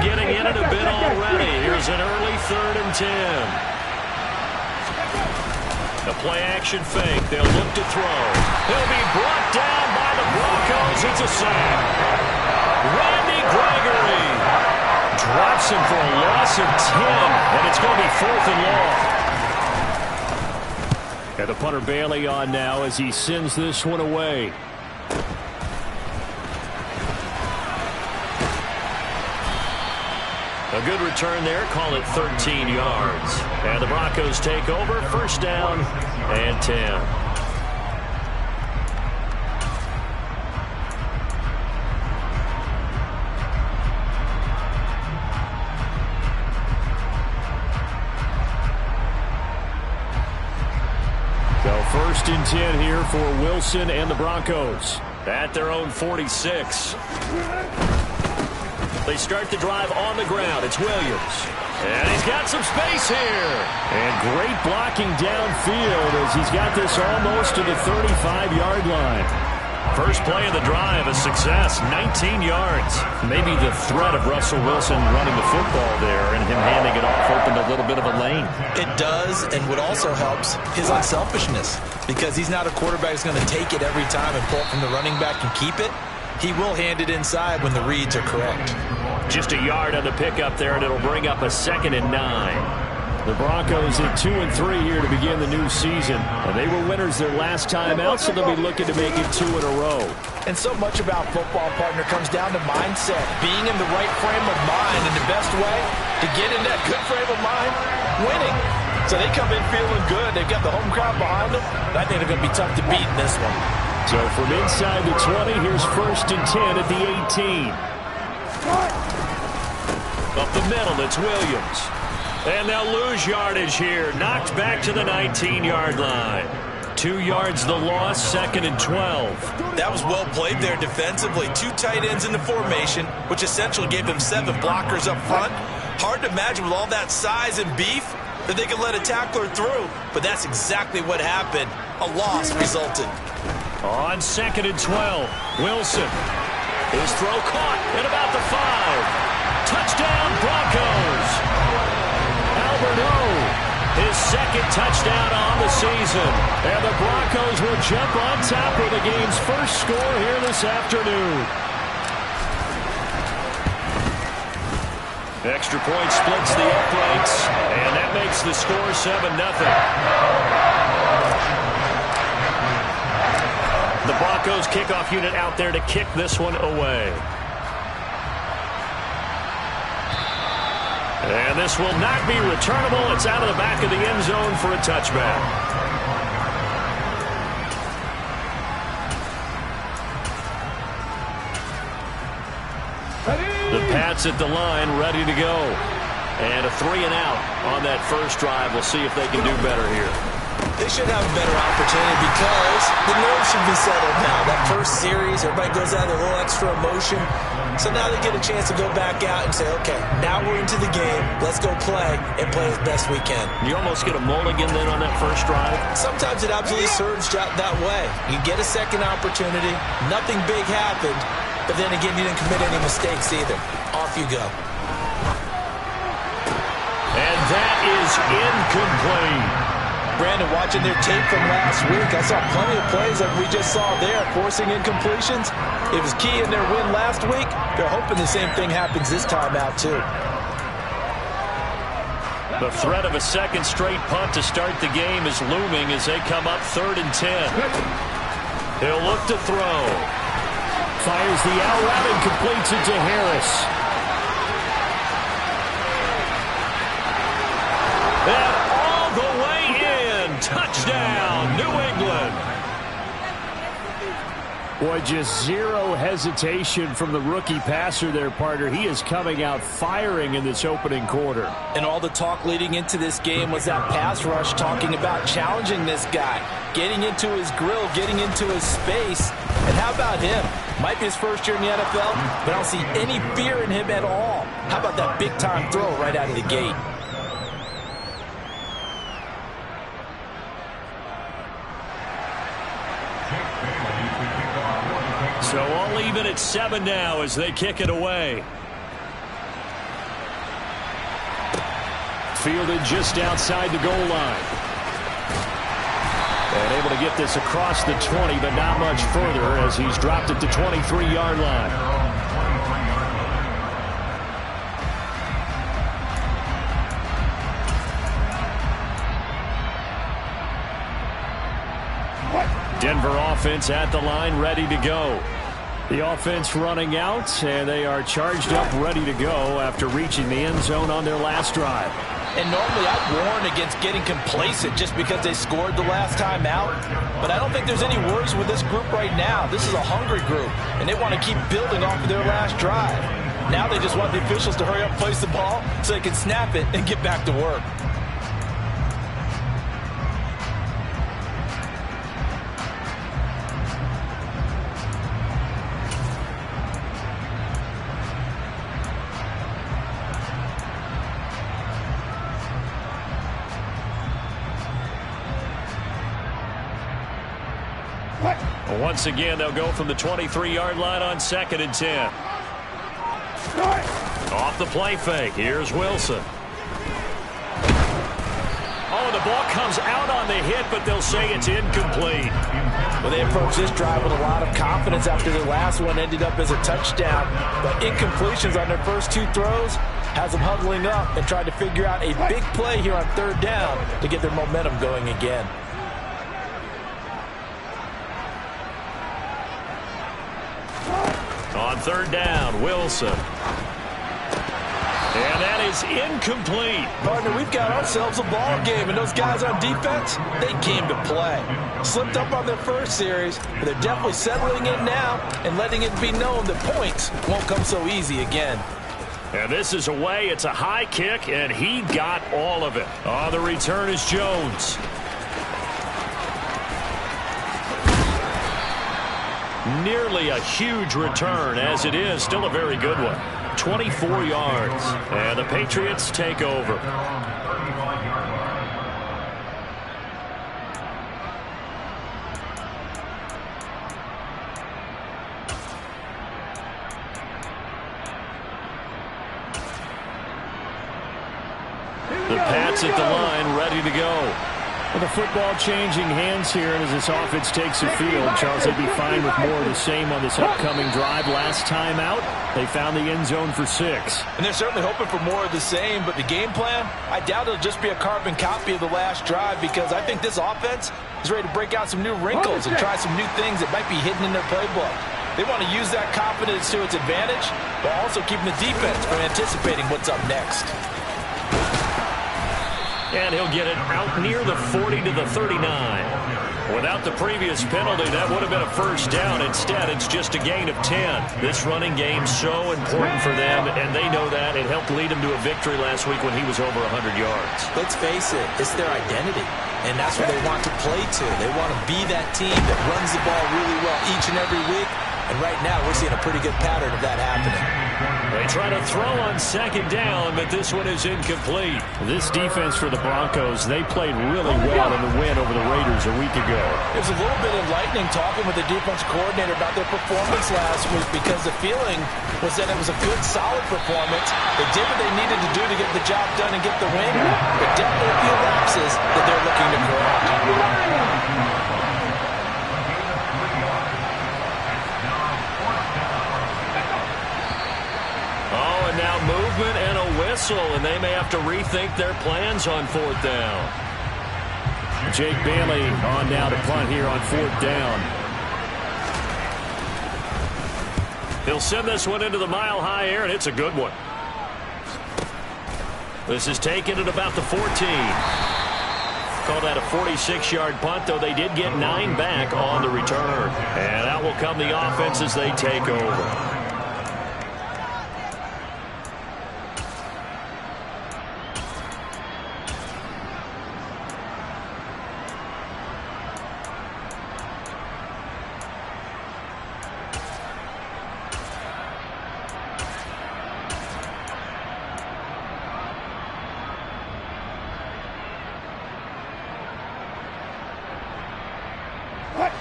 getting in it a bit already. Here's an early 3rd and 10. The play-action fake. They'll look to throw. He'll be brought down by the Broncos. It's a sack. Randy Gregory drops him for a loss of 10, and it's going to be 4th and long. And the punter Bailey on now as he sends this one away. A good return there. Call it 13 yards. And the Broncos take over. 1st down and 10. So 1st and 10 here for Wilson and the Broncos at their own 46. They start the drive on the ground. It's Williams. And he's got some space here. And great blocking downfield as he's got this almost to the 35-yard line. First play of the drive, a success, 19 yards. Maybe the threat of Russell Wilson running the football there and him handing it off opened a little bit of a lane. It does, and what also helps, his unselfishness. Because he's not a quarterback who's going to take it every time and pull it from the running back and keep it. He will hand it inside when the reads are correct. Just a yard on the pickup there, and it'll bring up a 2nd and 9. The Broncos at 2-3 here to begin the new season. And they were winners their last time out, so they'll be looking to make it 2 in a row. And so much about football, partner, comes down to mindset. Being in the right frame of mind, and the best way to get in that good frame of mind, winning. So they come in feeling good. They've got the home crowd behind them. And I think they're going to be tough to beat in this one. So from inside the 20, here's 1st and 10 at the 18. Up the middle, it's Williams. And they'll lose yardage here. Knocked back to the 19-yard line. 2 yards the loss, 2nd and 12. That was well played there defensively. 2 tight ends in the formation, which essentially gave them 7 blockers up front. Hard to imagine with all that size and beef that they could let a tackler through. But that's exactly what happened. A loss resulted. On 2nd and 12, Wilson. His throw caught at about the 5. Touchdown, Broncos. Albert O, his 2nd touchdown on the season. And the Broncos will jump on top of the game's first score here this afternoon. Extra point splits the uprights, and that makes the score 7-0. The Broncos kickoff unit out there to kick this one away. And this will not be returnable. It's out of the back of the end zone for a touchback. The Pats at the line, ready to go. And a 3-and-out on that first drive. We'll see if they can do better here. They should have a better opportunity because the nerves should be settled now. That first series, everybody goes out with a little extra emotion. So now they get a chance to go back out and say, okay, now we're into the game. Let's go play and play as best we can. You almost get a mulligan then on that first drive? Sometimes it absolutely serves that way. You get a second opportunity. Nothing big happened. But then again, you didn't commit any mistakes either. Off you go. And that is incomplete. Brandon, watching their tape from last week, I saw plenty of plays like we just saw there, forcing incompletions. It was key in their win last week. They're hoping the same thing happens this time out, too. The threat of a 2nd straight punt to start the game is looming as they come up 3rd and 10. He'll look to throw. Fires the out route and completes it to Harris. And all the way in. Touchdown, New England. Boy, just zero hesitation from the rookie passer there, partner. He is coming out firing in this opening quarter. And all the talk leading into this game was that pass rush, talking about challenging this guy, getting into his grill, getting into his space. And how about him? Might be his first year in the NFL, but I don't see any fear in him at all. How about that big-time throw right out of the gate? So all even at 7 now as they kick it away. fielded just outside the goal line. And able to get this across the 20, but not much further as he's dropped it to 23-yard line. Denver offense at the line, ready to go. The offense running out, and they are charged up, ready to go after reaching the end zone on their last drive. And normally I'd warn against getting complacent just because they scored the last time out. But I don't think there's any worries with this group right now. This is a hungry group, and they want to keep building off of their last drive. Now they just want the officials to hurry up and place the ball so they can snap it and get back to work. Once again, they'll go from the 23-yard line on 2nd and 10. Off the play fake. Here's Wilson. Oh, the ball comes out on the hit, but they'll say it's incomplete. Well, they approached this drive with a lot of confidence after their last one ended up as a touchdown. But incompletions on their first 2 throws has them huddling up and trying to figure out a big play here on 3rd down to get their momentum going again. On 3rd down, Wilson. And that is incomplete. Partner, we've got ourselves a ball game, and those guys on defense, they came to play. Slipped up on their first series, but they're definitely settling in now and letting it be known that points won't come so easy again. And this is away. It's a high kick, and he got all of it. On the return is Jones. Nearly a huge return, as it is still a very good one. 24 yards, and the Patriots take over. The Pats at the line, ready to go. Well, the football changing hands here, and as this offense takes the field, Charles, they'd be fine with more of the same on this upcoming drive. Last time out, they found the end zone for 6. And they're certainly hoping for more of the same, but the game plan, I doubt it'll just be a carbon copy of the last drive, because I think this offense is ready to break out some new wrinkles and try some new things that might be hidden in their playbook. They want to use that confidence to its advantage, while also keeping the defense from anticipating what's up next. And he'll get it out near the 40 to the 39. Without the previous penalty, that would have been a first down. Instead, it's just a gain of 10. This running game's so important for them, and they know that. It helped lead them to a victory last week when he was over 100 yards. Let's face it, it's their identity, and that's what they want to play to. They want to be that team that runs the ball really well each and every week, and right now we're seeing a pretty good pattern of that happening. They try to throw on 2nd down, but this one is incomplete. This defense for the Broncos, they played really well in the win over the Raiders a week ago. It was a little bit enlightening talking with the defense coordinator about their performance last week, because the feeling was that it was a good, solid performance. They did what they needed to do to get the job done and get the win, but definitely a few lapses that they're looking to correct. Now movement and a whistle, and they may have to rethink their plans on 4th down. Jake Bailey on now to punt here on 4th down. He'll send this one into the mile-high air, and it's a good one. This is taken at about the 14. Call that a 46-yard punt, though they did get 9 back on the return. And out will come the offense as they take over.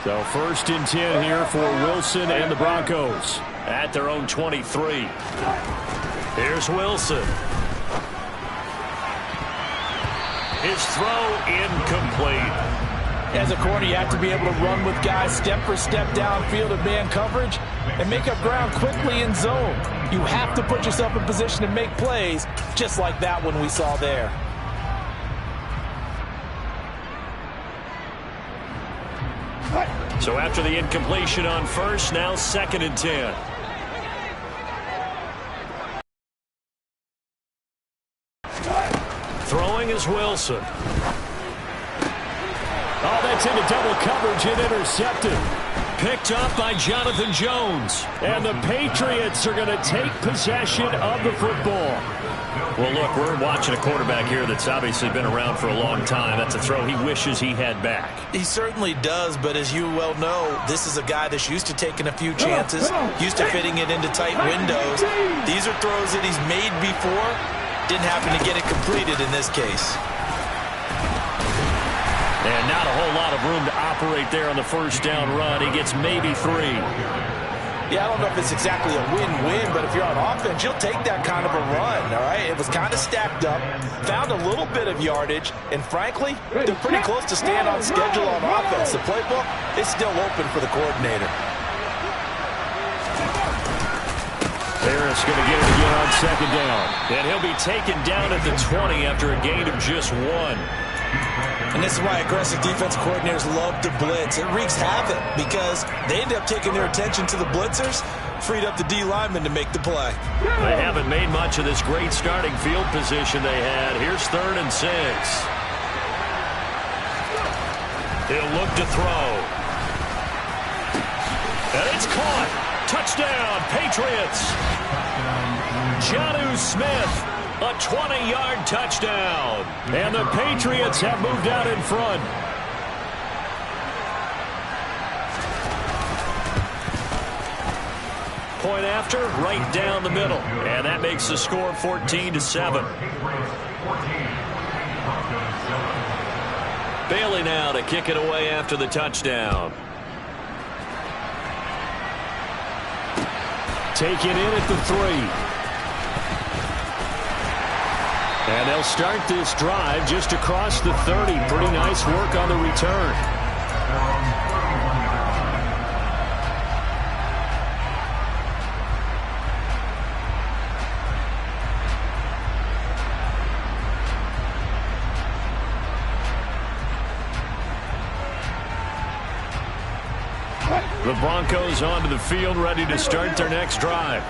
So 1st and 10 here for Wilson and the Broncos at their own 23. Here's Wilson. His throw incomplete. As a corner, you have to be able to run with guys step for step downfield of man coverage and make up ground quickly in zone. You have to put yourself in position to make plays, just like that one we saw there. So after the incompletion on first, now 2nd and 10. Throwing is Wilson. Oh, that's into double coverage and intercepted. Picked up by Jonathan Jones. And the Patriots are going to take possession of the football. Well, look, we're watching a quarterback here that's obviously been around for a long time. That's a throw he wishes he had back. He certainly does, but as you well know, this is a guy that's used to taking a few chances, used to fitting it into tight windows. These are throws that he's made before. Didn't happen to get it completed in this case. And not a whole lot of room to operate there on the first down run. He gets maybe 3. Yeah, I don't know if it's exactly a win-win, but if you're on offense, you'll take that kind of a run, all right? It was kind of stacked up, found a little bit of yardage, and frankly, they're pretty close to staying on schedule on offense. The playbook is still open for the coordinator. Harris going to get it again on 2nd down. And he'll be taken down at the 20 after a gain of just 1. And this is why aggressive defense coordinators love to blitz. It wreaks havoc because they end up taking their attention to the blitzers, freed up the D lineman to make the play. They haven't made much of this great starting field position they had. Here's 3rd and 6. He'll look to throw. And it's caught. Touchdown, Patriots. Jonnu Smith. A 20-yard touchdown. And the Patriots have moved out in front. Point after, right down the middle. And that makes the score 14-7. Bailey now to kick it away after the touchdown. Take it in at the 3. And they'll start this drive just across the 30. Pretty nice work on the return. The Broncos onto the field, ready to start their next drive.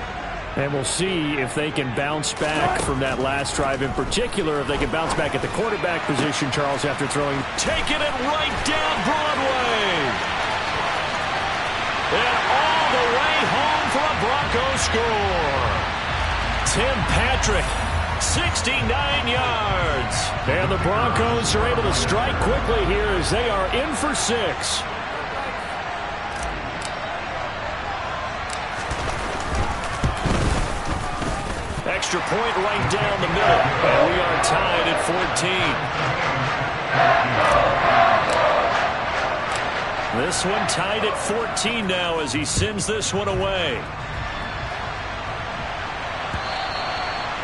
And we'll see if they can bounce back from that last drive. In particular, if they can bounce back at the quarterback position, Charles, after throwing. Taking it right down Broadway. And all the way home for a Broncos score. Tim Patrick, 69 yards. And the Broncos are able to strike quickly here as they are in for 6. Extra point right down the middle. And we are tied at 14. This one tied at 14 now as he sends this one away.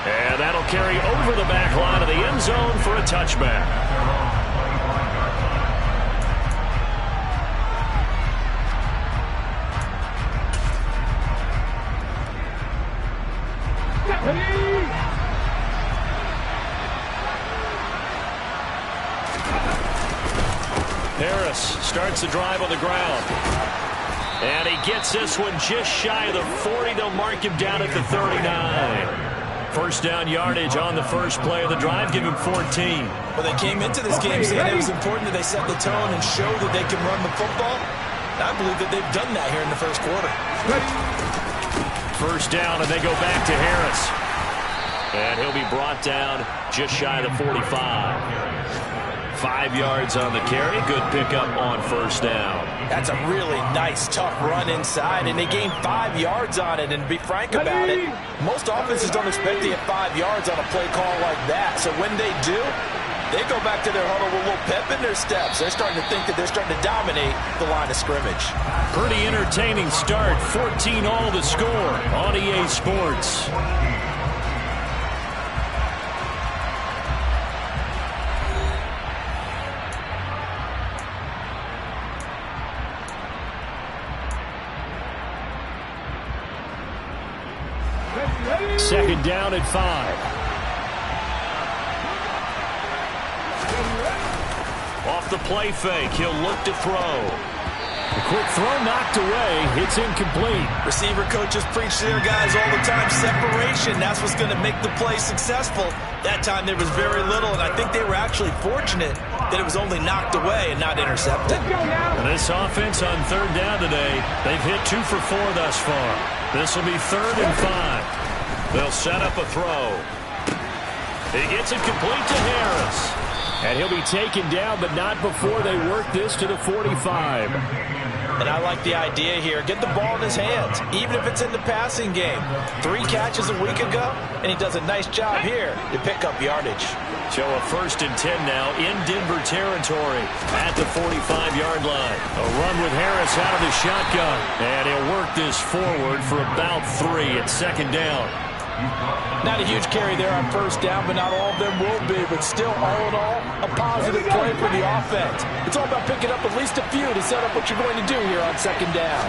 And that'll carry over the back line of the end zone for a touchback. Harris starts the drive on the ground. And he gets this one just shy of the 40. They'll mark him down at the 39. First down yardage on the first play of the drive. Give him 14. Well, they came into this game saying it was important that they set the tone and show that they can run the football. I believe that they've done that here in the first quarter. First down, and they go back to Harris. And he'll be brought down just shy of the 45. 5 yards on the carry. Good pickup on first down. That's a really nice, tough run inside, and they gained 5 yards on it. And to be frank about it, most offenses don't expect to get 5 yards on a play call like that. So when they do, they go back to their huddle with a little pep in their steps. They're starting to think that they're starting to dominate the line of scrimmage. Pretty entertaining start. 14 all to score on EA Sports. Second down at 5. Off the play fake, he'll look to throw. A quick throw knocked away. It's incomplete. Receiver coaches preach to their guys all the time. Separation, that's what's going to make the play successful. That time there was very little, and I think they were actually fortunate that it was only knocked away and not intercepted. And this offense on third down today, they've hit 2 for 4 thus far. This will be 3rd and 5. They'll set up a throw. He gets it complete to Harris. And he'll be taken down, but not before they work this to the 45. And I like the idea here. Get the ball in his hands, even if it's in the passing game. 3 catches a week ago, and he does a nice job here to pick up yardage. So a 1st and 10 now in Denver territory at the 45-yard line. A run with Harris out of the shotgun. And he'll work this forward for about 3 at 2nd down. Not a huge carry there on 1st down, but not all of them will be. But still, all in all, a positive play for the offense. It's all about picking up at least a few to set up what you're going to do here on 2nd down.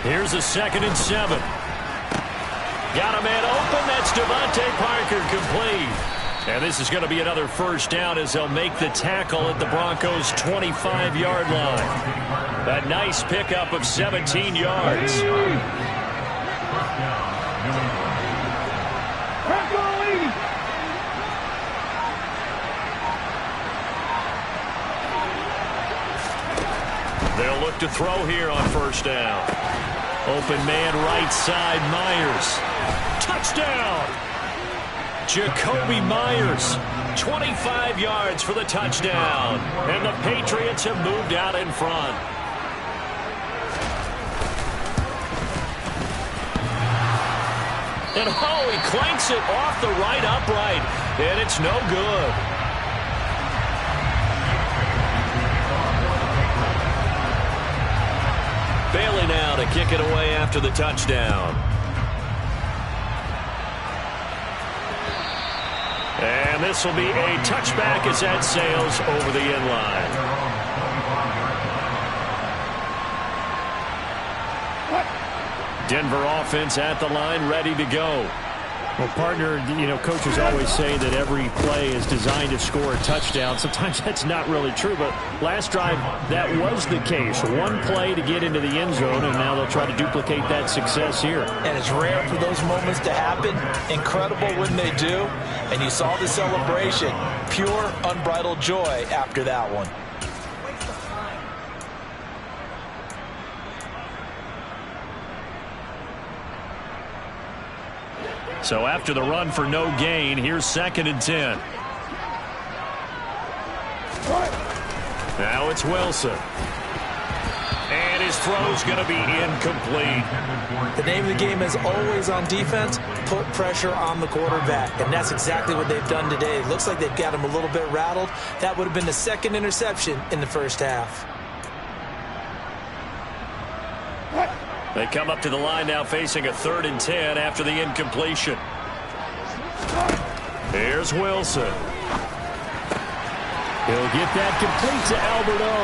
Here's a 2nd and 7. Got a man open. That's Devontae Parker complete. And this is going to be another 1st down as they'll make the tackle at the Broncos' 25-yard line. A nice pickup of 17 yards. They'll look to throw here on 1st down. Open man right side, Myers. Touchdown! Jacoby Myers, 25 yards for the touchdown. And the Patriots have moved out in front. And he clanks it off the right upright. And it's no good. Bailey now to kick it away after the touchdown. And this will be a touchback as that sails over the end line. Denver offense at the line, ready to go. Well, partner, coaches always say that every play is designed to score a touchdown. Sometimes that's not really true, but last drive, that was the case. One play to get into the end zone, and now they'll try to duplicate that success here. And it's rare for those moments to happen. Incredible when they do. And you saw the celebration. Pure, unbridled joy after that one. So after the run for no gain, here's 2nd and 10. Now it's Wilson. And his throw's going to be incomplete. The name of the game is always on defense, put pressure on the quarterback. And that's exactly what they've done today. It looks like they've got him a little bit rattled. That would have been the 2nd interception in the 1st half. They come up to the line now facing a 3rd and 10 after the incompletion. Here's Wilson. He'll get that complete to Alberto.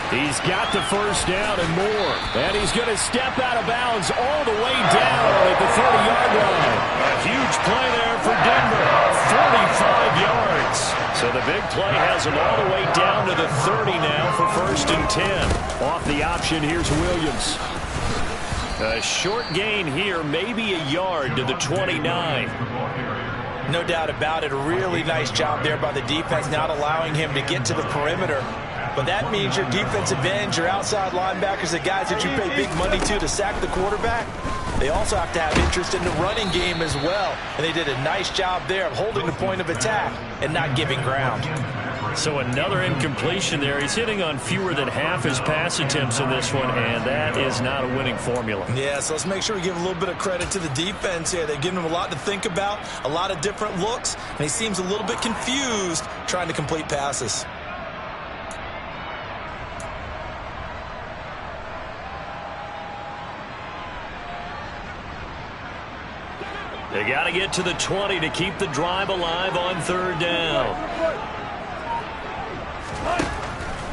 He's got the 1st down and more. And he's going to step out of bounds all the way down at the 30-yard line. A huge play there for Denver. 45 yards. So the big play has him all the way down to the 30 now for 1st and 10. Off the option, here's Williams. A short gain here, maybe a yard to the 29. No doubt about it. A really nice job there by the defense, not allowing him to get to the perimeter. But that means your defensive ends, your outside linebackers, the guys that you pay big money to sack the quarterback, they also have to have interest in the running game as well. And they did a nice job there of holding the point of attack and not giving ground. So another incompletion there. He's hitting on fewer than half his pass attempts in this one, and that is not a winning formula. Yeah, so let's make sure we give a little bit of credit to the defense here. They've given him a lot to think about, a lot of different looks, and he seems a little bit confused trying to complete passes. They got to get to the 20 to keep the drive alive on 3rd down.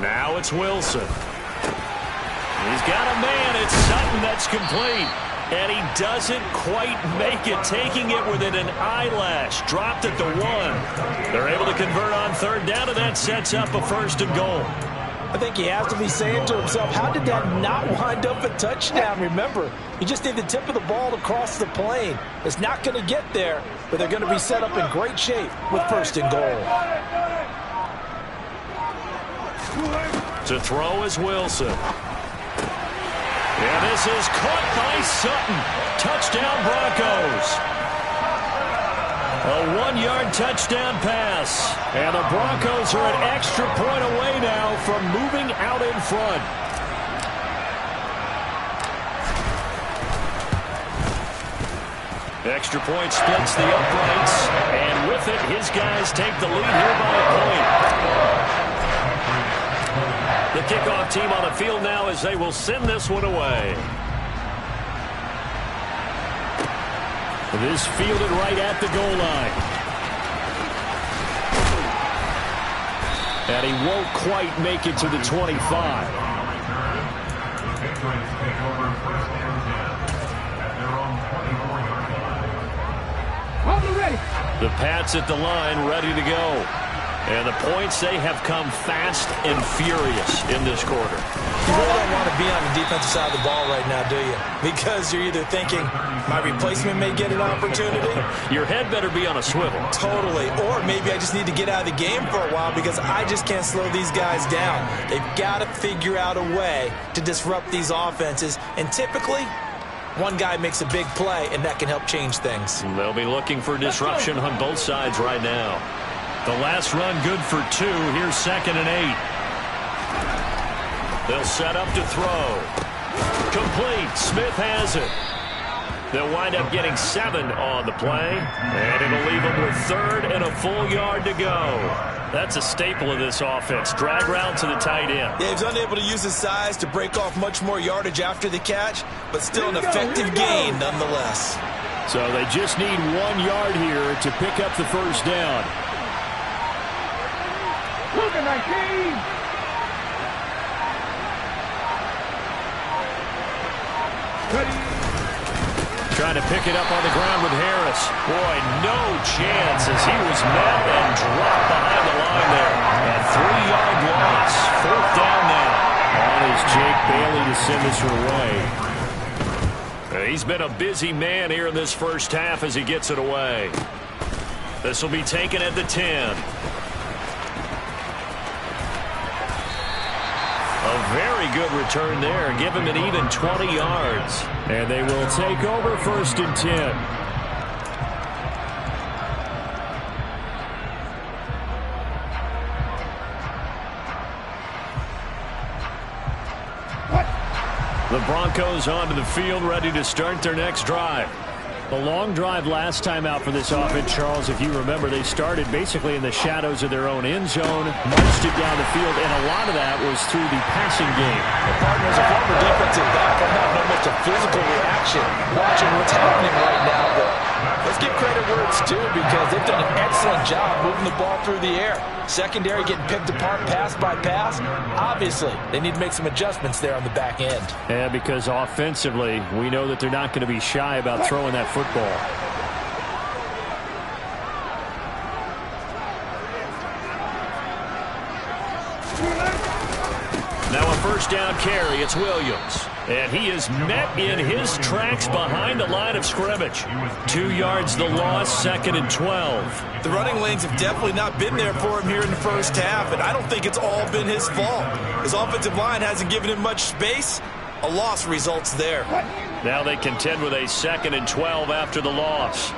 Now it's Wilson. He's got a man. It's Sutton that's complete. And he doesn't quite make it, taking it within an eyelash. Dropped at the 1. They're able to convert on third down, and that sets up a 1st and goal. I think he has to be saying to himself, how did that not wind up a touchdown? Remember, you just need the tip of the ball to cross the plane. It's not going to get there, but they're going to be set up in great shape with 1st and goal. To throw is Wilson. And this is caught by Sutton. Touchdown Broncos. A 1-yard touchdown pass. And the Broncos are an extra point away now from moving out in front. Extra point splits the uprights. And with it, his guys take the lead here by a point. The kickoff team on the field now as they will send this one away. This fielded right at the goal line. And he won't quite make it to the 25. The Pats at the line, ready to go. And the points, they have come fast and furious in this quarter. You really don't want to be on the defensive side of the ball right now, do you? Because you're either thinking, my replacement may get an opportunity. Your head better be on a swivel. Totally. Or maybe I just need to get out of the game for a while because I just can't slow these guys down. They've got to figure out a way to disrupt these offenses. And typically, one guy makes a big play, and that can help change things. They'll be looking for disruption on both sides right now. The last run good for 2. Here's 2nd and 8. They'll set up to throw. Complete. Smith has it. They'll wind up getting 7 on the play. And it'll leave them with 3rd and a full yard to go. That's a staple of this offense. Drag route to the tight end. Yeah, he's unable to use his size to break off much more yardage after the catch, but still an effective gain nonetheless. So they just need 1 yard here to pick up the 1st down. Trying to pick it up on the ground with Harris. Boy, no chance as he was met and dropped behind the line there. A 3-yard loss. 4th down now. On is Jake Bailey to send this one away. He's been a busy man here in this first half as he gets it away. This will be taken at the 10. A very good return there. Give him an even 20 yards. And they will take over 1st and 10. The Broncos onto the field, ready to start their next drive. The long drive last time out for this offense, Charles, if you remember, they started basically in the shadows of their own end zone, marched it down the field, and a lot of that was through the passing game. The partners, a former defensive back, are having almost a physical reaction watching what's happening right now. But let's give credit where it's due because they've done an excellent job moving the ball through the air. Secondary getting picked apart pass by pass. Obviously, they need to make some adjustments there on the back end. Yeah, because offensively, we know that they're not going to be shy about throwing that football. Now a 1st down carry. It's Williams. And he is met in his tracks behind the line of scrimmage. 2 yards the loss, 2nd and 12. The running lanes have definitely not been there for him here in the first half, and I don't think it's all been his fault. His offensive line hasn't given him much space. A loss results there. Now they contend with a 2nd and 12 after the loss.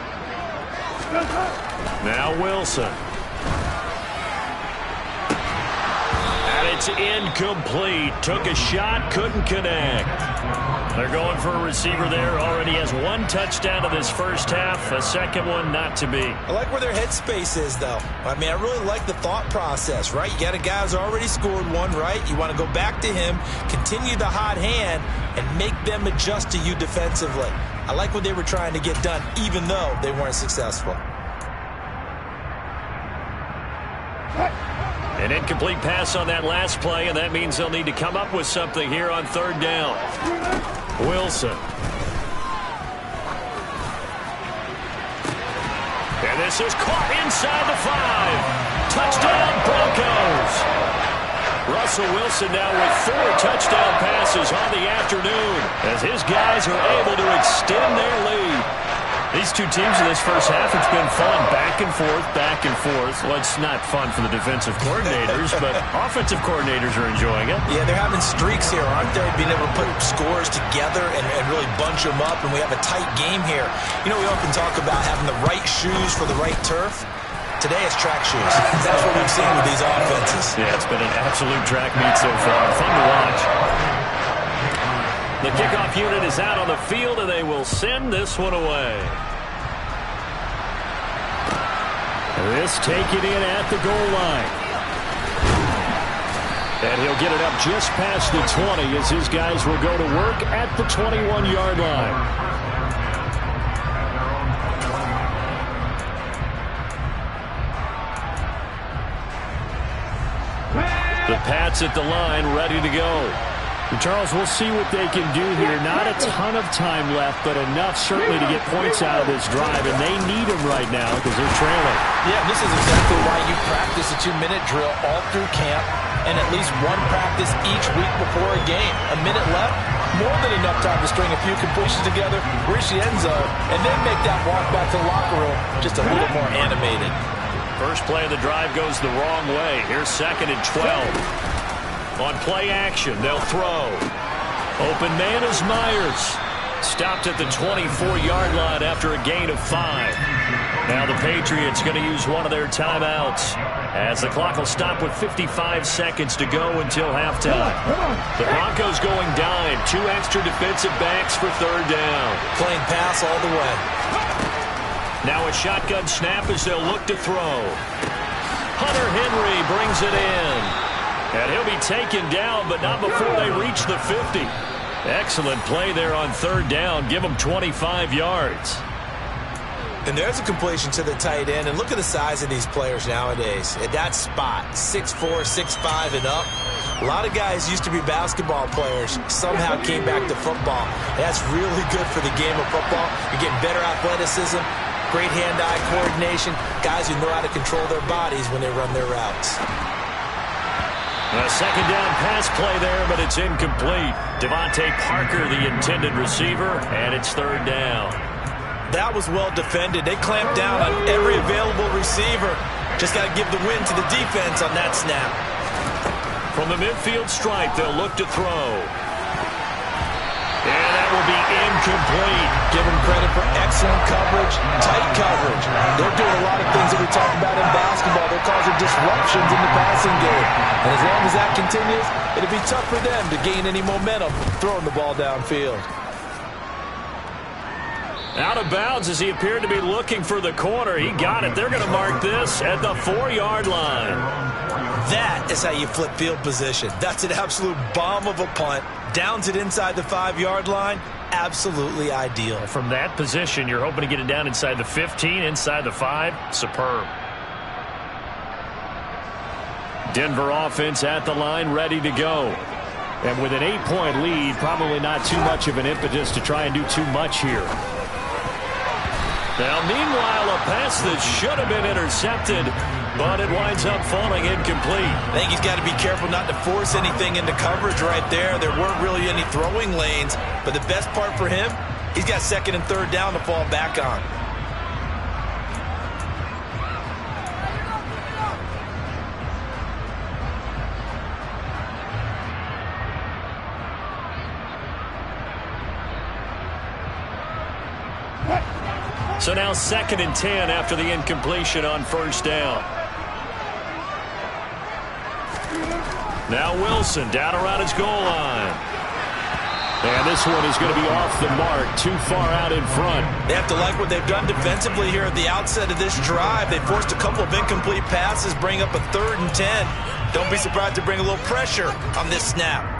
Now Wilson. And it's incomplete. Took a shot, couldn't connect. They're going for a receiver there. Already has 1 touchdown in this first half. A second one not to be. I like where their headspace is, though. I mean, I really like the thought process, right? You got a guy who's already scored 1, right? You want to go back to him, continue the hot hand, and make them adjust to you defensively. I like what they were trying to get done, even though they weren't successful. An incomplete pass on that last play, and that means they'll need to come up with something here on 3rd down. Wilson. This is caught inside the 5. Touchdown, Broncos. Russell Wilson now with 4 touchdown passes on the afternoon as his guys are able to extend their lead. These two teams in this first half, it's been fun. Back and forth, back and forth. Well, it's not fun for the defensive coordinators, but offensive coordinators are enjoying it. Yeah, they're having streaks here, aren't they? Being able to put scores together and really bunch them up, and we have a tight game here. You know, we often talk about having the right shoes for the right turf. Today it's track shoes. That's what we've seen with these offenses. Yeah, it's been an absolute track meet so far. Fun to watch. The kickoff unit is out on the field, and they will send this one away. This taken in at the goal line. And he'll get it up just past the 20 as his guys will go to work at the 21-yard line. The Pats at the line, ready to go. And Charles, we'll see what they can do here. Not a ton of time left, but enough certainly to get points out of this drive, and they need them right now because they're trailing. Yeah, this is exactly why you practice a 2-minute drill all through camp and at least one practice each week before a game. A minute left, more than enough time to string a few completions together, reach the end zone, and then make that walk back to the locker room just a little more animated. First play of the drive goes the wrong way. Here's 2nd and 12. On play action, they'll throw. Open man is Myers. Stopped at the 24-yard line after a gain of 5. Now the Patriots going to use one of their timeouts as the clock will stop with 55 seconds to go until halftime. The Broncos going dime. 2 extra defensive backs for 3rd down. Playing pass all the way. Now a shotgun snap as they'll look to throw. Hunter Henry brings it in. And he'll be taken down, but not before they reach the 50. Excellent play there on 3rd down. Give them 25 yards. And there's a completion to the tight end. And look at the size of these players nowadays. At that spot, 6'4", 6'5", and up. A lot of guys used to be basketball players, somehow came back to football. That's really good for the game of football. You're getting better athleticism, great hand-eye coordination, guys who know how to control their bodies when they run their routes. A 2nd down pass play there, but it's incomplete. Devontae Parker, the intended receiver, and it's 3rd down. That was well defended. They clamped down on every available receiver. Just got to give the win to the defense on that snap. From the midfield stripe, they'll look to throw. And that will be incomplete. Give them credit for excellent coverage, tight coverage. They're doing a lot of things that we talk about in basketball. They're causing disruptions in the passing game. And as long as that continues, it'll be tough for them to gain any momentum throwing the ball downfield. Out of bounds as he appeared to be looking for the corner. He got it. They're going to mark this at the 4-yard line. That is how you flip field position. That's an absolute bomb of a punt. Downs it inside the 5-yard line. Absolutely ideal. From that position, you're hoping to get it down inside the 15, inside the 5. Superb. Denver offense at the line, ready to go. And with an 8-point lead, probably not too much of an impetus to try and do too much here. Now, meanwhile, a pass that should have been intercepted, but it winds up falling incomplete. I think he's got to be careful not to force anything into coverage right there. There weren't really any throwing lanes, but the best part for him, he's got 2nd and 3rd down to fall back on. So now 2nd and 10 after the incompletion on 1st down. Now Wilson down around his goal line. And this one is going to be off the mark, too far out in front. They have to like what they've done defensively here at the outset of this drive. They forced a couple of incomplete passes, bring up a 3rd and 10. Don't be surprised to bring a little pressure on this snap.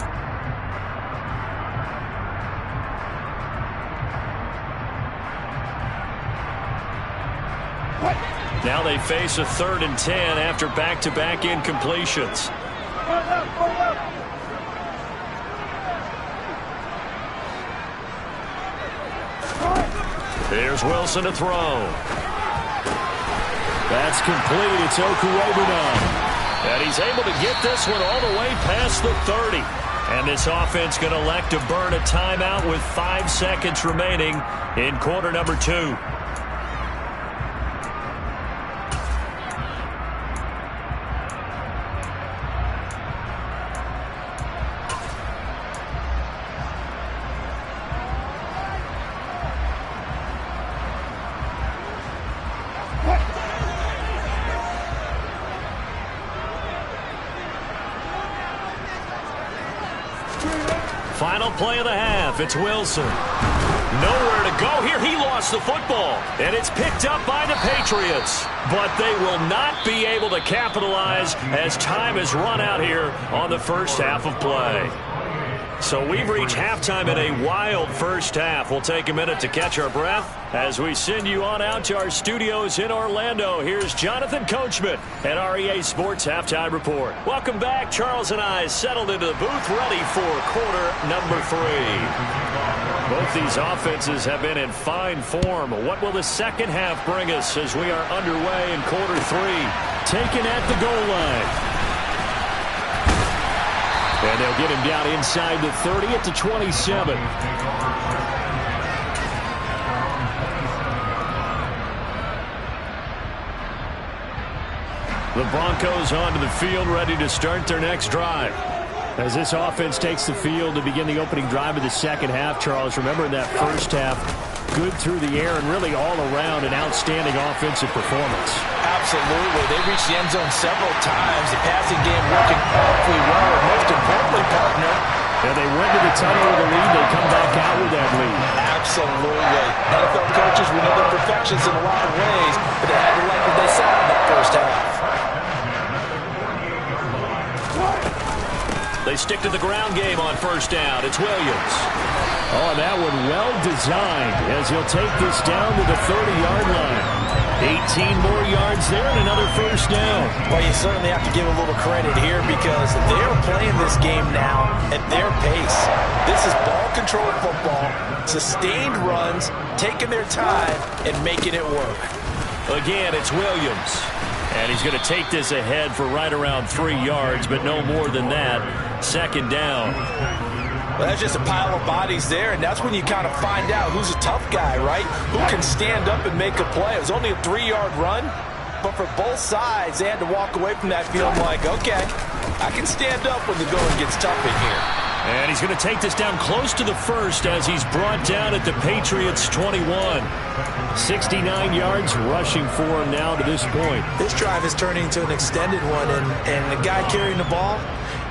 Now they face a 3rd and 10 after back-to-back incompletions. Here's Wilson to throw. It's complete. It's Okuwebunam. And he's able to get this one all the way past the 30. And this offense going to elect to burn a timeout with 5 seconds remaining in quarter number 2. Final play of the half. It's Wilson. Nowhere to go here. He lost the football. And it's picked up by the Patriots. But they will not be able to capitalize as time has run out here on the first half of play. So we've reached halftime in a wild first half. We'll take a minute to catch our breath as we send you on out to our studios in Orlando. Here's Jonathan Coachman at REA Sports Halftime Report. Welcome back. Charles and I settled into the booth ready for quarter number 3. Both these offenses have been in fine form. What will the second half bring us as we are underway in quarter 3? Taken at the goal line. And they'll get him down inside the 30 at the 27. The Broncos onto the field, ready to start their next drive. As this offense takes the field to begin the opening drive of the second half, Charles, remember in that first half, good through the air and really all around an outstanding offensive performance. Absolutely. They reached the end zone several times. The passing game working awfully well. And most importantly, partner, and they went to the tunnel with a lead. They come back out with that lead. Absolutely. NFL coaches, we know they're perfections in a lot of ways, but they had to like what they saw in that first half. They stick to the ground game on first down. It's Williams. Oh, that one well designed as he'll take this down to the 30-yard line. 18 more yards there and another first down. Well, you certainly have to give a little credit here because they're playing this game now at their pace. This is ball-controlled football, sustained runs, taking their time, and making it work. Again, it's Williams. And he's going to take this ahead for right around 3 yards, but no more than that. Second down. Well, that's just a pile of bodies there, and that's when you kind of find out who's a tough guy, right? Who can stand up and make a play. It was only a 3-yard run, but for both sides, they had to walk away from that feeling like, okay, I can stand up when the going gets tough in here. And he's going to take this down close to the first as he's brought down at the Patriots' 21. 69 yards rushing for him now to this point. This drive is turning into an extended one, and the guy carrying the ball,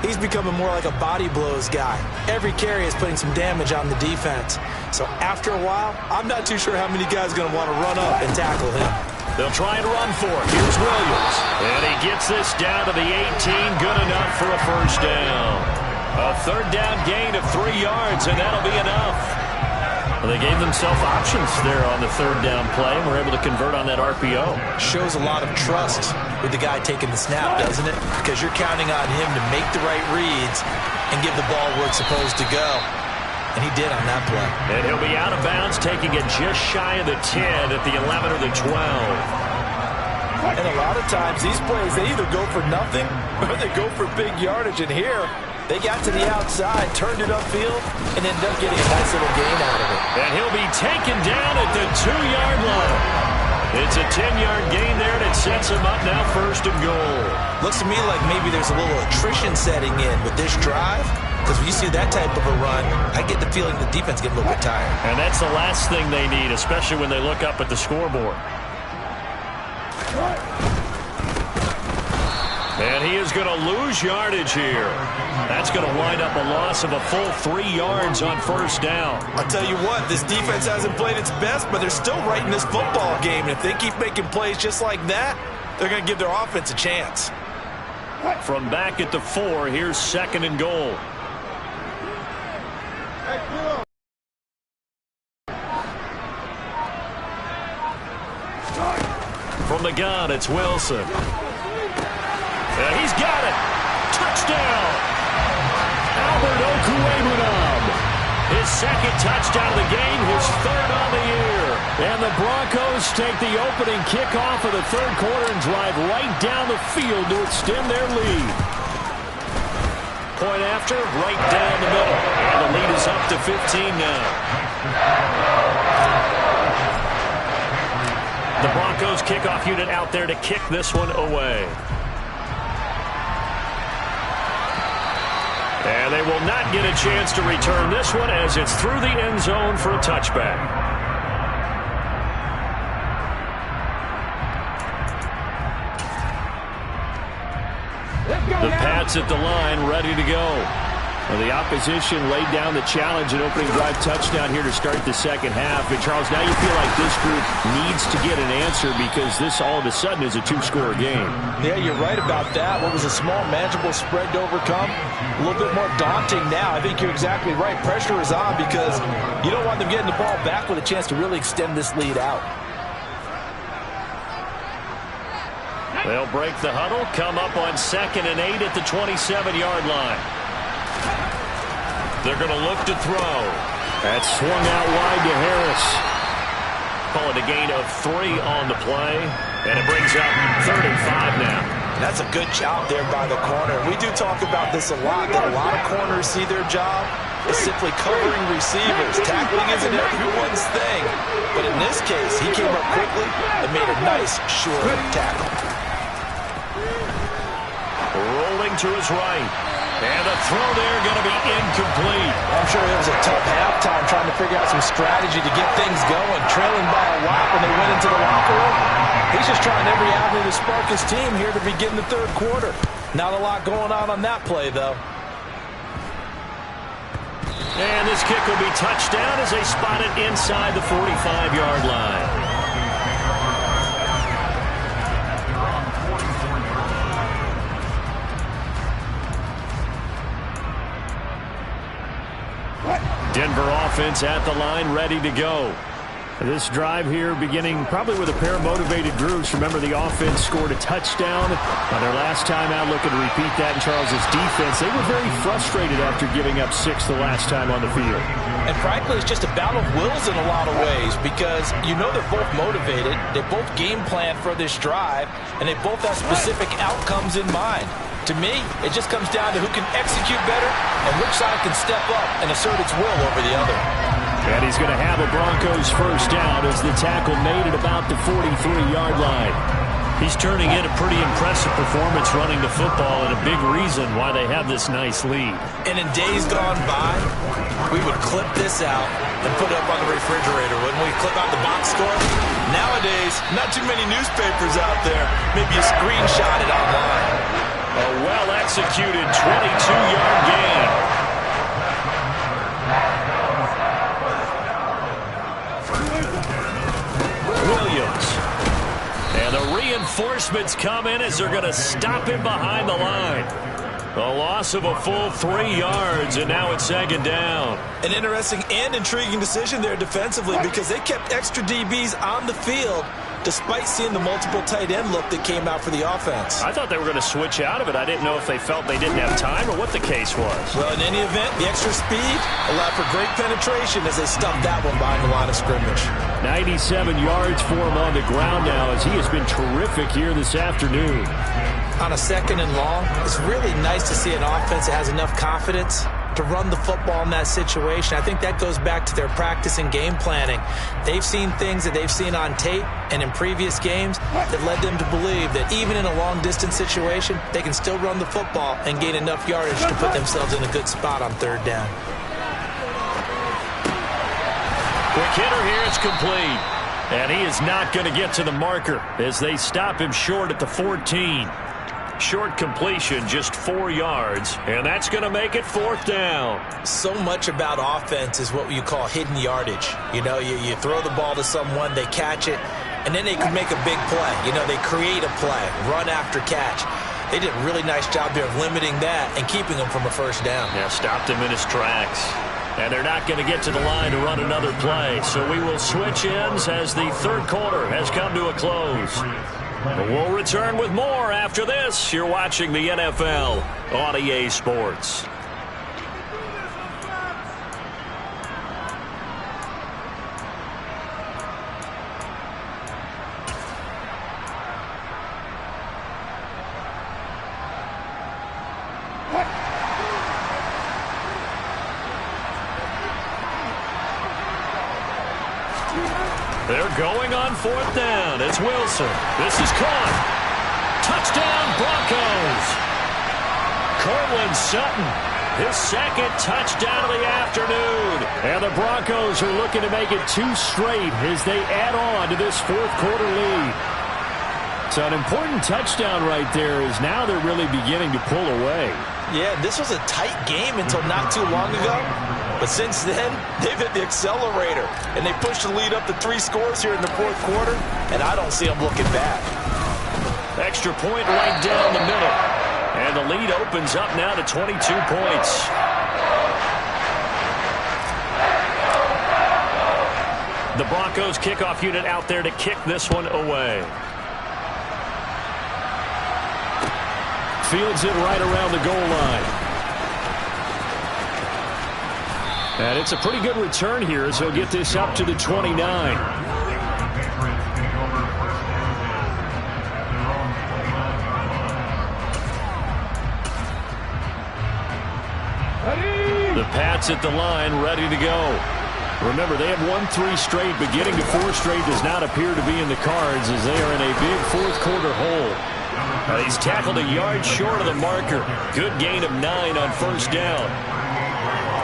he's becoming more like a body blows guy. Every carry is putting some damage on the defense. So after a while, I'm not too sure how many guys are going to want to run up and tackle him. They'll try and run for it. Here's Williams. And he gets this down to the 18. Good enough for a first down. A third down gain of 3 yards, and that'll be enough. Well, they gave themselves options there on the third down play, and were able to convert on that RPO. Shows a lot of trust with the guy taking the snap, doesn't it? Because you're counting on him to make the right reads and give the ball where it's supposed to go. And he did on that play. And he'll be out of bounds, taking it just shy of the 10 at the 11 or the 12. And a lot of times, these plays, they either go for nothing or they go for big yardage. And here, they got to the outside, turned it upfield, and ended up getting a nice little gain out of it. And he'll be taken down at the 2-yard line. It's a 10-yard gain there, and it sets him up now first and goal. Looks to me like maybe there's a little attrition setting in with this drive, because when you see that type of a run, I get the feeling the defense get a little bit tired. And that's the last thing they need, especially when they look up at the scoreboard. And he is going to lose yardage here. That's going to wind up a loss of a full 3 yards on first down. I'll tell you what, this defense hasn't played its best, but they're still right in this football game. And if they keep making plays just like that, they're going to give their offense a chance. From back at the 4, here's second and goal. From the gun, it's Wilson. And he's got it. Touchdown. Albert Okuwebunam. His second touchdown of the game, his third on the year. And the Broncos take the opening kickoff of the third quarter and drive right down the field to extend their lead. Point after, right down the middle. And the lead is up to 15 now. The Broncos kickoff unit out there to kick this one away. And they will not get a chance to return this one as it's through the end zone for a touchback. The Pats at the line, ready to go. Well, the opposition laid down the challenge and opening drive touchdown here to start the second half. And, Charles, now you feel like this group needs to get an answer because this all of a sudden is a two-score game. Yeah, you're right about that. What was a small, manageable spread to overcome, a little bit more daunting now. I think you're exactly right. Pressure is on because you don't want them getting the ball back with a chance to really extend this lead out. They'll break the huddle, come up on 2nd and 8 at the 27-yard line. They're going to look to throw. That's swung out wide to Harris. Call it a gain of 3 on the play. And it brings up 35 now. That's a good job there by the corner. We do talk about this a lot, that a lot of corners see their job is simply covering receivers. Tackling isn't everyone's thing. But in this case, he came up quickly and made a nice, short tackle. Rolling to his right. And a throw there going to be incomplete. I'm sure it was a tough halftime trying to figure out some strategy to get things going. Trailing by a lot when they went into the locker room. He's just trying every avenue to spark his team here to begin the third quarter. Not a lot going on that play, though. And this kick will be touchdown as they spot it inside the 45-yard line. Denver offense at the line, ready to go. This drive here beginning probably with a pair of motivated groups. Remember, the offense scored a touchdown on their last time out, looking to repeat that in Charles's defense. They were very frustrated after giving up 6 the last time on the field. And frankly, it's just a battle of wills in a lot of ways because you know they're both motivated. They both game plan for this drive, and they both have specific outcomes in mind. To me, it just comes down to who can execute better and which side can step up and assert its will over the other. And he's going to have a Broncos first down as the tackle made at about the 43-yard line. He's turning in a pretty impressive performance running the football and a big reason why they have this nice lead. And in days gone by, we would clip this out and put it up on the refrigerator, wouldn't we? Clip out the box score. Nowadays, not too many newspapers out there. Maybe you screenshot it online. A well-executed 22-yard gain. Williams. And the reinforcements come in as they're going to stop him behind the line. A loss of a full 3 yards, and now it's 2nd down. An interesting and intriguing decision there defensively because they kept extra DBs on the field despite seeing the multiple tight end look that came out for the offense. I thought they were going to switch out of it. I didn't know if they felt they didn't have time or what the case was. Well, in any event, the extra speed allowed for great penetration as they stuffed that one behind the line of scrimmage. 97 yards for him on the ground now as he has been terrific here this afternoon. On a 2nd and long, it's really nice to see an offense that has enough confidence to run the football in that situation. I think that goes back to their practice and game planning. They've seen things that they've seen on tape and in previous games that led them to believe that even in a long-distance situation, they can still run the football and gain enough yardage to put themselves in a good spot on 3rd down. Quick hitter here, it's complete. And he is not going to get to the marker as they stop him short at the 14. Short completion, just 4 yards, and that's going to make it 4th down. So much about offense is what you call hidden yardage. You know, you throw the ball to someone, they catch it, and then they can make a big play. You know, they create a play, run after catch. They did a really nice job there of limiting that and keeping him from a 1st down. Yeah, stopped him in his tracks. And they're not going to get to the line to run another play. So we will switch ends as the 3rd quarter has come to a close. We'll return with more after this. You're watching the NFL on EA Sports. Going on fourth down. It's Wilson. This is caught. Touchdown, Broncos. Cortland Sutton, his second touchdown of the afternoon. And the Broncos are looking to make it 2 straight as they add on to this fourth quarter lead. So an important touchdown right there is now they're really beginning to pull away. Yeah, this was a tight game until not too long ago. But since then, they've hit the accelerator. And they pushed the lead up to 3 scores here in the fourth quarter. And I don't see them looking back. Extra point right down the middle. And the lead opens up now to 22 points. The Broncos kickoff unit out there to kick this one away. Fields it right around the goal line. And it's a pretty good return here as he'll get this up to the 29. The Pats at the line, ready to go. Remember, they have won 3 straight, but getting to 4 straight does not appear to be in the cards as they are in a big fourth quarter hole. He's tackled a yard short of the marker. Good gain of 9 on first down.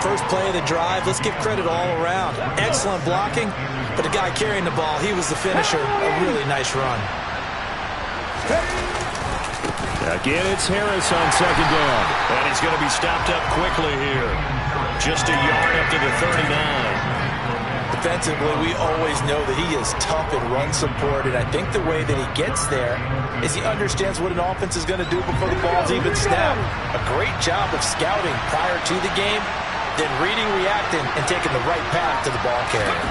First play of the drive, let's give credit all around. Excellent blocking, but the guy carrying the ball, he was the finisher. A really nice run. Again, it's Harris on second down. And he's going to be stopped up quickly here. Just a yard up to the 39. Defensively, we always know that he is tough and run support, and I think the way that he gets there is he understands what an offense is going to do before the ball's even snapped. A great job of scouting prior to the game, then reading, reacting, and taking the right path to the ball carrier.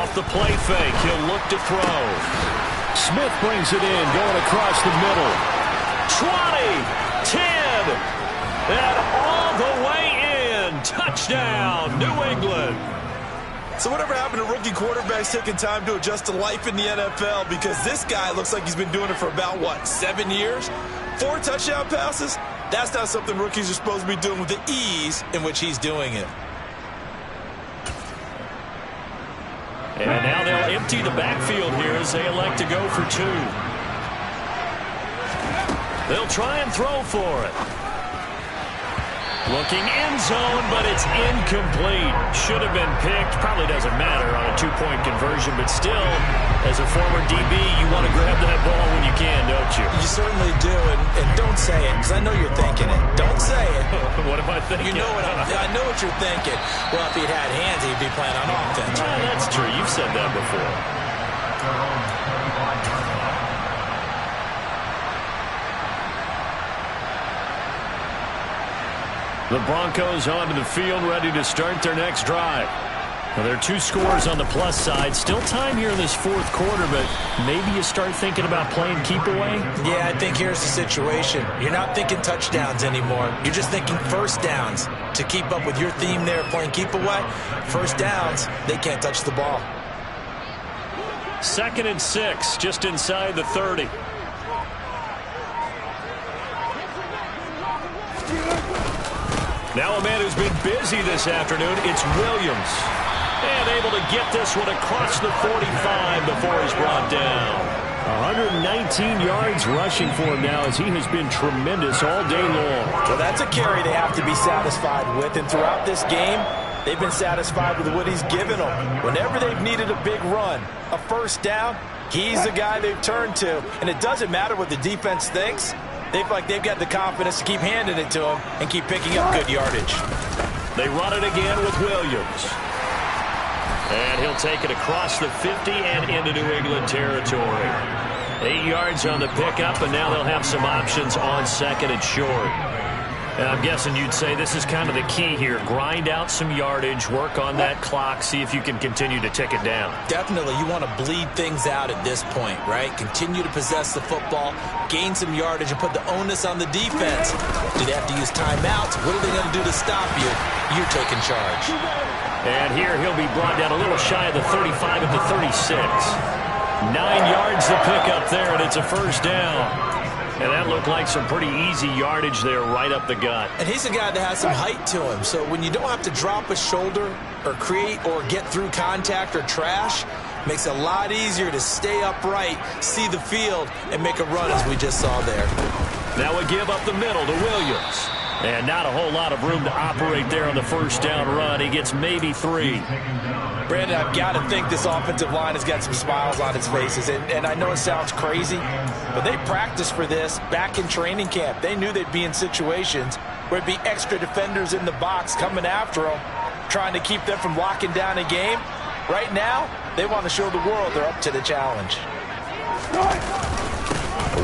Off the play fake, he'll look to throw. Smith brings it in, going across the middle. 20, 10, and all the way in. Touchdown, New England. So whatever happened to rookie quarterbacks taking time to adjust to life in the NFL? Because this guy looks like he's been doing it for about, 7 years? 4 touchdown passes? That's not something rookies are supposed to be doing with the ease in which he's doing it. And now they'll empty the backfield here as they elect to go for 2. They'll try and throw for it. Looking end zone, but it's incomplete. Should have been picked. Probably doesn't matter on a 2-point conversion, but still, as a former DB, you want to grab that ball when you can, don't you? You certainly do, and don't say it, because I know you're thinking it. Don't say it. What am I thinking? You know what I know what you're thinking. Well, if he'd had hands, he'd be playing on offense. Well, that's true. You've said that before. The Broncos onto the field, ready to start their next drive. Well, there are 2 scores on the plus side. Still time here in this fourth quarter, but maybe you start thinking about playing keep away? Yeah, I think here's the situation. You're not thinking touchdowns anymore. You're just thinking first downs. To keep up with your theme there, playing keep away, first downs, they can't touch the ball. 2nd and 6, just inside the 30. Now a man who's been busy this afternoon, it's Williams. And able to get this one across the 45 before he's brought down. 119 yards rushing for him now as he has been tremendous all day long. Well, that's a carry they have to be satisfied with. And throughout this game, they've been satisfied with what he's given them. Whenever they've needed a big run, a first down, he's the guy they've turned to. And it doesn't matter what the defense thinks. They've got the confidence to keep handing it to him and keep picking up good yardage. They run it again with Williams. And he'll take it across the 50 and into New England territory. 8 yards on the pickup, and now they'll have some options on 2nd and short. And I'm guessing you'd say this is kind of the key here. Grind out some yardage, work on that clock, see if you can continue to tick it down. Definitely. You want to bleed things out at this point, right? Continue to possess the football, gain some yardage, and put the onus on the defense. Do they have to use timeouts? What are they going to do to stop you? You're taking charge. And here he'll be brought down a little shy of the 35 at the 36. 9 yards to pick up there, and it's a first down. And that looked like some pretty easy yardage there right up the gut. And he's a guy that has some height to him. So when you don't have to drop a shoulder or create or get through contact or trash, Makes it a lot easier to stay upright, see the field, and make a run as we just saw there. Now we give up the middle to Williams. And not a whole lot of room to operate there on the first down run. He gets maybe 3. Brandon, I've got to think this offensive line has got some smiles on its faces. And I know it sounds crazy, but they practiced for this back in training camp. They knew they'd be in situations where it'd be extra defenders in the box coming after them, trying to keep them from locking down a game. Right now, they want to show the world they're up to the challenge.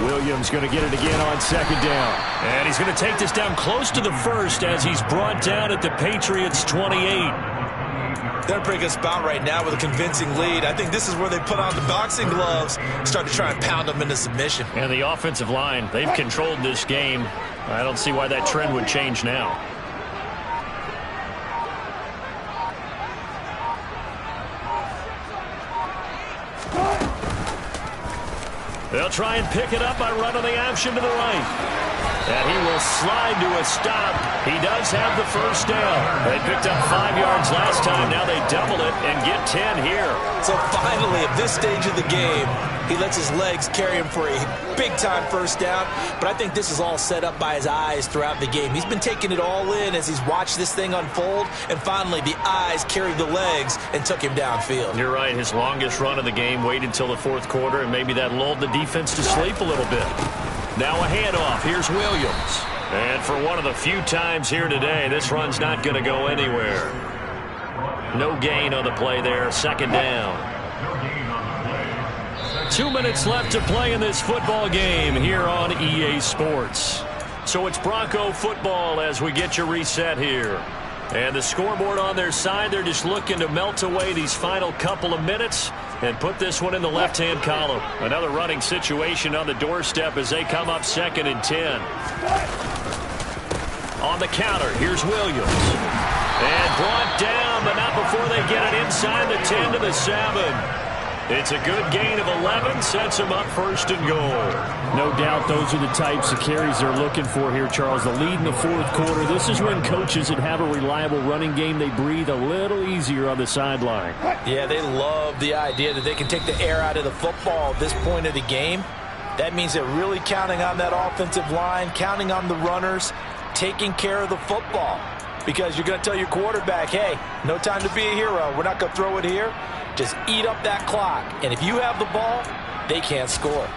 Williams going to get it again on second down. And he's going to take this down close to the first as he's brought down at the Patriots' 28. They're breaking us out right now with a convincing lead. I think this is where they put on the boxing gloves and start to try and pound them into submission. And the offensive line, they've controlled this game. I don't see why that trend would change now. They'll try and pick it up by running the option to the right. And he will slide to a stop. He does have the first down. They picked up 5 yards last time. Now they double it and get 10 here. So finally, at this stage of the game, he lets his legs carry him for a big-time first down. But I think this is all set up by his eyes throughout the game. He's been taking it all in as he's watched this thing unfold. And finally, the eyes carried the legs and took him downfield. You're right. His longest run of the game waited until the fourth quarter, and maybe that lulled the defense to sleep a little bit. Now a handoff. Here's Williams. And for one of the few times here today, this run's not going to go anywhere. No gain on the play there. Second down. 2 minutes left to play in this football game here on EA Sports. So it's Bronco football as we get you reset here. And the scoreboard on their side, they're just looking to melt away these final couple of minutes and put this one in the left-hand column. Another running situation on the doorstep as they come up 2nd and 10. On the counter, here's Williams. And brought down, but not before they get it inside the 10 to the 7. It's a good gain of 11, sets them up 1st and goal. No doubt those are the types of carries they're looking for here, Charles. The lead in the fourth quarter. This is when coaches that have a reliable running game, they breathe a little easier on the sideline. Yeah, they love the idea that they can take the air out of the football at this point of the game. That means they're really counting on that offensive line, counting on the runners, taking care of the football. Because you're going to tell your quarterback, hey, no time to be a hero. We're not going to throw it here. Just eat up that clock. And if you have the ball, they can't score.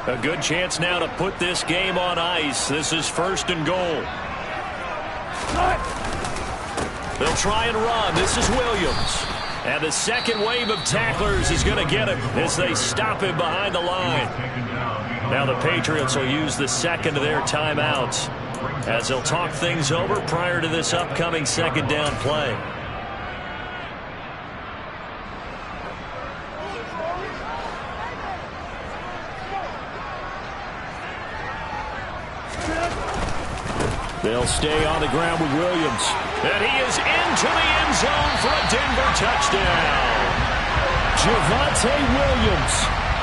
A good chance now to put this game on ice. This is 1st and goal. They'll try and run. This is Williams. And the second wave of tacklers is going to get him as they stop him behind the line. Now the Patriots will use the second of their timeouts as they'll talk things over prior to this upcoming second down play. They'll stay on the ground with Williams. And he is into the end zone for a Denver touchdown. Javonte Williams,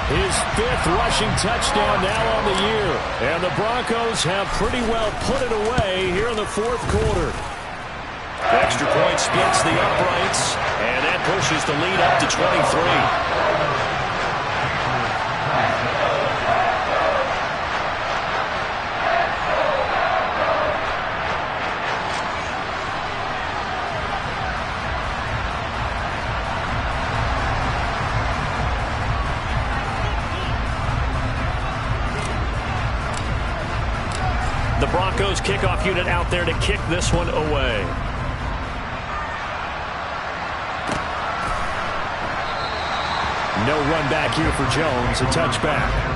his 5th rushing touchdown now on the year. And the Broncos have pretty well put it away here in the fourth quarter. The extra point splits the uprights, and that pushes the lead up to 23. The Broncos kickoff unit out there to kick this one away. No run back here for Jones. A touchback.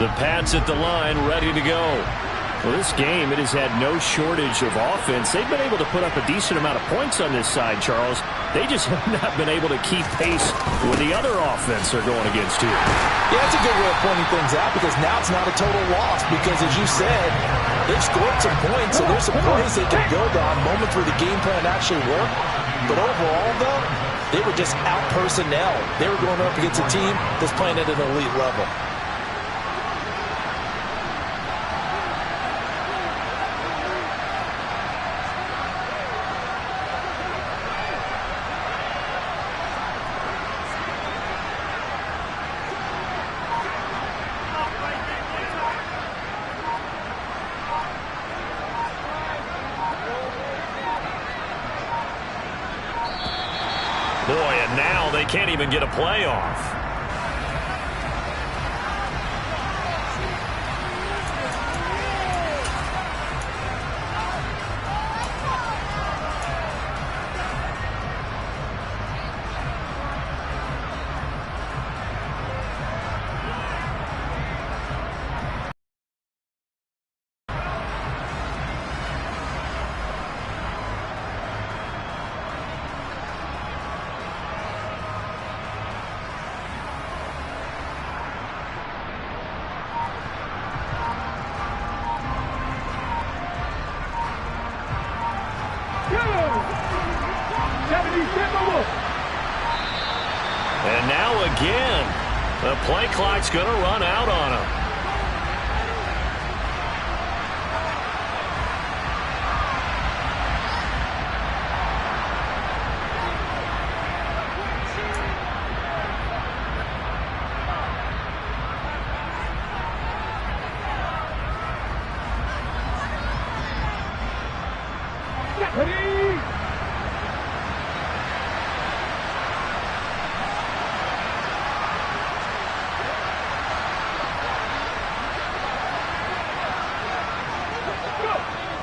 The Pats at the line, ready to go. Well, this game, it has had no shortage of offense. They've been able to put up a decent amount of points on this side, Charles. They just have not been able to keep pace with the other offense they're going against here. Yeah, that's a good way of pointing things out because now it's not a total loss because, as you said, they've scored some points, so there's some plays they can build on, moments where the game plan actually worked. But overall, though, they were just out personnel. They were going up against a team that's playing at an elite level. Boy, and now they can't even get a play off. And now again, the play clock's going to run out on him.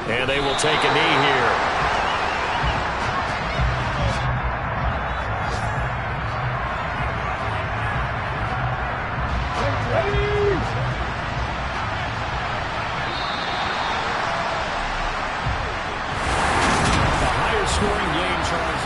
And they will take a knee here. A higher scoring game, Charles.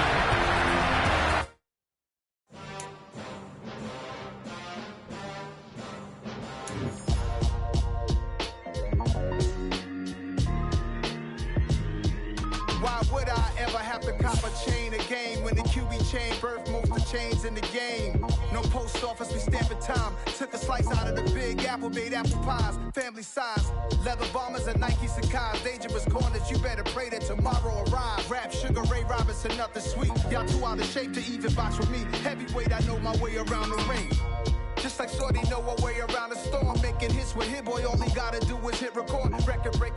Why would I ever have to cop a chain again when the QB chain birthed most of the chains in the game? No post office, we stamping time. Took a slice out of the big apple, made apple pies, family size. Leather bombers and Nike Sacai's. Dangerous corners, you better pray that tomorrow arrives. Rap, Sugar Ray Robinson, nothing sweet. Y'all too out of shape to even box with me. Heavyweight, I know my way around the ring. Just like Shorty know her way around the storm. Making hits with Hit Boy, all he gotta do is hit record. Record breaking.